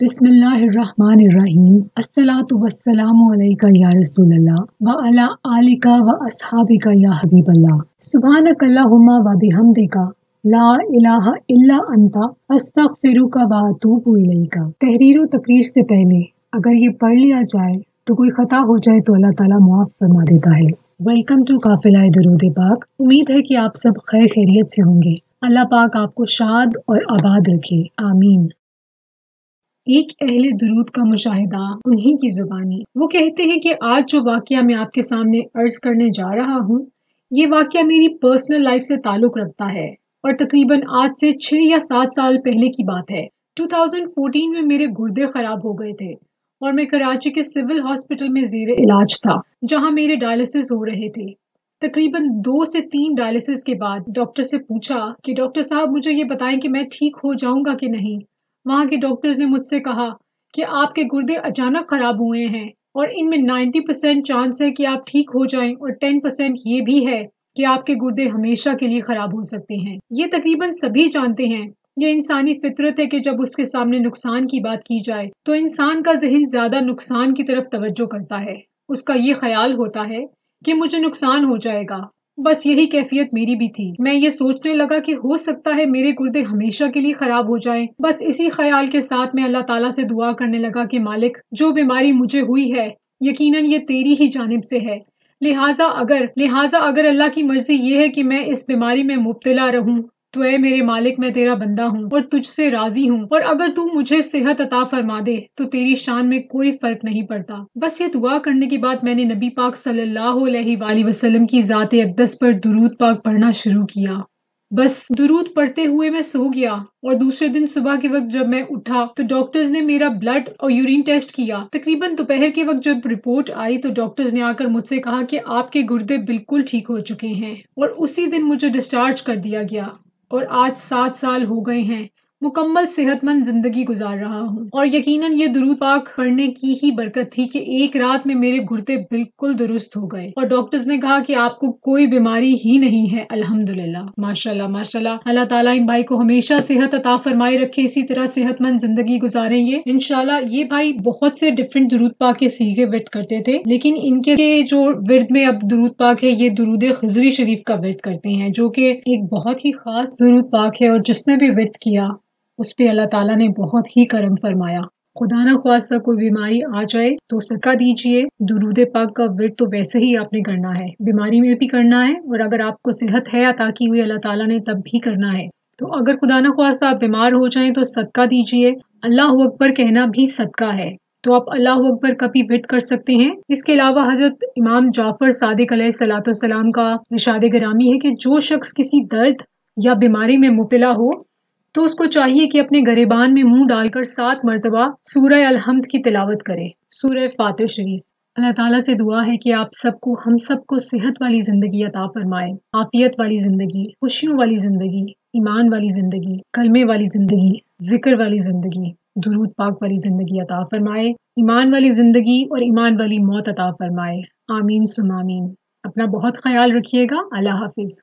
बिस्मिल्लाहिर्रहमानिर्रहीम। अस्सलातु वस्सलामु अलैका या रसूल अल्लाह व अला आलिका व अस्हाबिका या हबीब अल्लाह। सुब्हानकल्लाहुम्मा व बिहम्दिका ला इलाहा इल्ला अंता अस्तगफिरुका व अतूबु इलैका। तहरीर व तकरीर से पहले अगर ये पढ़ लिया जाए तो कोई खता हो जाए तो अल्लाह ताला माफ फरमा देता है। वेलकम टू काफिला दुरूद पाक। उम्मीद है कि आप सब खैर खैरियत से होंगे। अल्लाह पाक आपको शाद और आबाद रखे, आमीन। एक अहले दुरूद का मुशाहिदा, उन्हीं की जुबानी। वो कहते हैं कि आज जो वाकया मैं आपके सामने अर्ज करने जा रहा हूँ, ये वाकया मेरी पर्सनल लाइफ से ताल्लुक रखता है और तकरीबन आज से 6 या 7 साल पहले की बात है। 2014 में मेरे गुर्दे खराब हो गए थे और मैं कराची के सिविल हॉस्पिटल में ज़ेरे इलाज था, जहाँ मेरे डायलिसिस हो रहे थे। तकरीबन 2 से 3 डायलिसिस के बाद डॉक्टर से पूछा कि डॉक्टर साहब मुझे ये बताएं कि मैं ठीक हो जाऊंगा कि नहीं। वहाँ के डॉक्टर्स ने मुझसे कहा कि आपके गुर्दे अचानक खराब हुए हैं और इनमें 90% चांस है कि आप ठीक हो जाएं और 10% ये भी है कि आपके गुर्दे हमेशा के लिए खराब हो सकते हैं। ये तकरीबन सभी जानते हैं। ये इंसानी फितरत है कि जब उसके सामने नुकसान की बात की जाए तो इंसान का जहन ज्यादा नुकसान की तरफ तवज्जो करता है। उसका ये ख्याल होता है कि मुझे नुकसान हो जाएगा। बस यही कैफियत मेरी भी थी। मैं ये सोचने लगा कि हो सकता है मेरे गुर्दे हमेशा के लिए खराब हो जाएं। बस इसी ख्याल के साथ मैं अल्लाह ताला से दुआ करने लगा कि मालिक, जो बीमारी मुझे हुई है यकीनन ये तेरी ही जानिब से है। लिहाजा अगर अल्लाह की मर्जी ये है कि मैं इस बीमारी में मुब्तला रहूं तो ऐ मेरे मालिक, मैं तेरा बंदा हूँ और तुझसे राजी हूँ, और अगर तू मुझे सेहत अता फरमा दे तो तेरी शान में कोई फर्क नहीं पड़ता। बस ये दुआ करने के बाद मैंने नबी पाक सल्लल्लाहु अलैहि वसल्लम की ज़ात अक़दस पर दुरूद पाक पढ़ना शुरू किया। बस दुरूद पढ़ते हुए मैं सो गया और दूसरे दिन सुबह के वक्त जब मैं उठा तो डॉक्टर्स ने मेरा ब्लड और यूरिन टेस्ट किया। तकरीबन दोपहर के वक्त जब रिपोर्ट आई तो डॉक्टर्स ने आकर मुझसे कहा कि आपके गुर्दे बिल्कुल ठीक हो चुके हैं, और उसी दिन मुझे डिस्चार्ज कर दिया गया। और आज 7 साल हो गए हैं, मुकम्मल सेहतमंद जिंदगी गुजार रहा हूँ। और यकीनन ये दुरूद पाक पढ़ने की ही बरकत थी कि एक रात में मेरे गुर्दे बिल्कुल दुरुस्त हो गए और डॉक्टर्स ने कहा कि आपको कोई बीमारी ही नहीं है। अल्हम्दुलिल्लाह, माशाल्लाह माशाल्लाह। अल्लाह ताला इन भाई को हमेशा सेहत अता फरमाए रखे, इसी तरह सेहतमंद जिंदगी गुजारें ये इंशाल्लाह। ये भाई बहुत से डिफरेंट दुरूद पाक के सीगे विर्द करते थे, लेकिन इनके जो विर्द में अब दुरूद पाक है ये दुरूद खिजरी शरीफ का विर्द करते हैं, जो कि एक बहुत ही खास दुरूद पाक है और जिसने भी विर्द किया उस पे अल्लाह ताला ने बहुत ही करम फरमाया। खुदा न ख्वास्ता कोई बीमारी आ जाए तो सदका दीजिए। दुरूद पाक का विर्द तो वैसे ही आपने करना है, बीमारी में भी करना है, और अगर आपको सेहत है अता की हुई अल्लाह ताला ने तब भी करना है। तो अगर खुदा न ख्वास्ता आप बीमार हो जाएं तो सदका दीजिए। अल्लाह अकबर कहना भी सदका है, तो आप अल्लाह अकबर का भी विर्द कर सकते हैं। इसके अलावा हजरत इमाम जाफर सादिक अलैहिस्सलाम का इरशाद गिरामी है कि जो शख्स किसी दर्द या बीमारी में मुब्तला हो तो उसको चाहिए कि अपने गरेबान में मुंह डालकर 7 मरतबा सूरह अल-हम्द की तिलावत करे, सूरह फातिह शरीफ। अल्लाह ताला से दुआ है कि आप सबको, हम सबको सेहत वाली जिंदगी अता फरमाए, आफियत वाली जिंदगी, खुशियों वाली जिंदगी, ईमान वाली जिंदगी, कलमे वाली जिंदगी, जिक्र वाली जिंदगी, दुरूद पाक वाली जिंदगी अता फरमाए, ईमान वाली जिंदगी और ईमान वाली मौत अता फरमाए। आमीन सुम आमीन। अपना बहुत ख्याल रखिएगा। अल्लाह हाफिज।